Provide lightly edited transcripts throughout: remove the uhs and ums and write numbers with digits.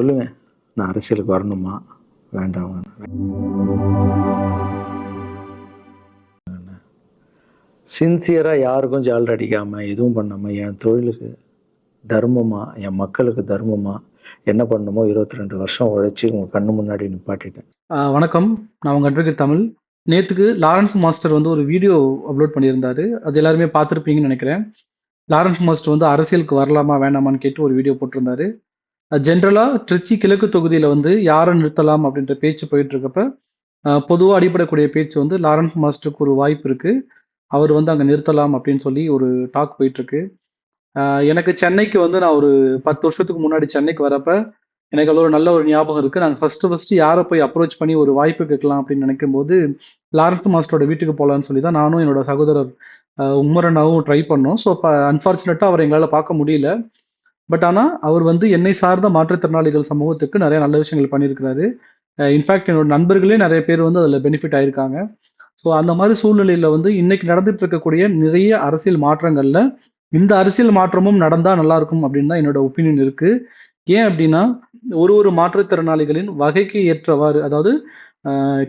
சொல்லுங்க. நான் அரசியலுக்கு வரணுமா? வேண்டாமா? சின்சியரா யாருக்கும் ஜால்ரா அடிக்காம, எதுவும் பண்ணாம, என் தொழிலுக்கு தர்மமா, என் மக்களுக்கு தர்மமா என்ன பண்ணணுமோ 22 வருஷம் உழைச்சு உங்க கண்ணு முன்னாடி நிப்பாட்டிட்டேன். வணக்கம். நான் உங்க அட்வொகேட் தமிழ். நேத்துக்கு லாரன்ஸ் மாஸ்டர் வந்து ஒரு வீடியோ அப்லோட் பண்ணியிருந்தாரு. அது எல்லாருமே பார்த்துருப்பீங்கன்னு நினைக்கிறேன். லாரன்ஸ் மாஸ்டர் வந்து அரசியலுக்கு வரலாமா வேணாமான்னு கேட்டு ஒரு வீடியோ போட்டிருந்தாரு. ஜென்ரலா திருச்சி கிழக்கு தொகுதியில வந்து யாரை நிறுத்தலாம் அப்படின்ற பேச்சு போயிட்டு இருக்கப்ப பொதுவாக அடிப்படக்கூடிய பேச்சு வந்து லாரன்ஸ் மாஸ்டருக்கு ஒரு வாய்ப்பு இருக்கு, அவர் வந்து அங்கே நிறுத்தலாம் அப்படின்னு சொல்லி ஒரு டாக் போயிட்டு இருக்கு. எனக்கு சென்னைக்கு வந்து நான் ஒரு 10 வருஷத்துக்கு முன்னாடி சென்னைக்கு வரப்ப எனக்கு அதில் ஒரு நல்ல ஒரு ஞாபகம் இருக்கு. நாங்கள் ஃபர்ஸ்ட் யாரை போய் அப்ரோச் பண்ணி ஒரு வாய்ப்பு கேட்கலாம் அப்படின்னு நினைக்கும் போது லாரன்ஸ் மாஸ்டரோட வீட்டுக்கு போகலான்னு சொல்லி தான் நானும் என்னோட சகோதரர் உம்மரண்ணாவும் ட்ரை பண்ணோம். ஸோ அப்போ அன்ஃபார்ச்சுனேட்டாக அவர் எங்களால் பார்க்க முடியல. பட் ஆனால் அவர் வந்து என்னை சார்ந்த மாற்றுத்திறனாளிகள் சமூகத்துக்கு நிறைய நல்ல விஷயங்கள் பண்ணியிருக்கிறாரு. இன்ஃபேக்ட் என்னோட நண்பர்களே நிறைய பேர் வந்து அதில் பெனிஃபிட் ஆயிருக்காங்க. ஸோ அந்த மாதிரி சூழ்நிலையில வந்து இன்னைக்கு நடந்துட்டு இருக்கக்கூடிய நிறைய அரசியல் மாற்றங்கள்ல இந்த அரசியல் மாற்றமும் நடந்தா நல்லா இருக்கும் அப்படின்னு தான் என்னோட ஒப்பீனியன் இருக்கு. ஏன் அப்படின்னா ஒரு மாற்றுத்திறனாளிகளின் வகைக்கு ஏற்றவாறு, அதாவது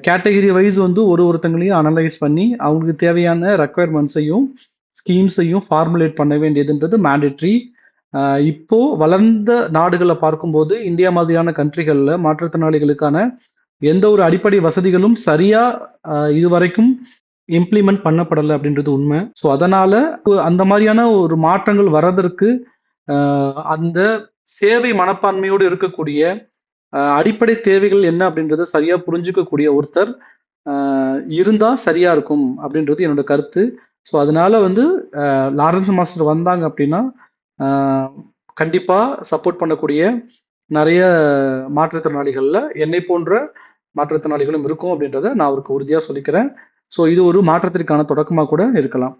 கேட்டகரி வைஸ் வந்து ஒருத்தங்களையும் அனலைஸ் பண்ணி அவங்களுக்கு தேவையான ரெக்குயர்மெண்ட்ஸையும் ஸ்கீம்ஸையும் ஃபார்முலேட் பண்ண வேண்டியதுன்றது மேண்டேட்ரி. இப்போ வளர்ந்த நாடுகளை பார்க்கும்போது இந்தியா மாதிரியான கண்ட்ரிகள்ல மாற்றுத்திறனாளிகளுக்கான எந்த ஒரு அடிப்படை வசதிகளும் சரியா இதுவரைக்கும் இம்ப்ளிமெண்ட் பண்ணப்படலை அப்படின்றது உண்மை. ஸோ அதனால அந்த மாதிரியான ஒரு மாற்றங்கள் வர்றதற்கு அந்த சேவை மனப்பான்மையோடு இருக்கக்கூடிய அடிப்படை தேவைகள் என்ன அப்படின்றத சரியா புரிஞ்சுக்கக்கூடிய ஒருத்தர் இருந்தா சரியா இருக்கும் அப்படின்றது என்னோட கருத்து. ஸோ அதனால வந்து லாரன்ஸ் மாஸ்டர் வந்தாங்க அப்படின்னா கண்டிப்பா சப்போர்ட் பண்ணக்கூடிய நிறைய மாற்றுத்திறனாளிகள்ல என்னை போன்ற மாற்றுத்திறனாளிகளும் இருக்கும் அப்படின்றத நான் அவருக்கு உறுதியா சொல்லிக்கிறேன். ஸோ இது ஒரு மாற்றத்திற்கான தொடக்கமாக கூட இருக்கலாம்.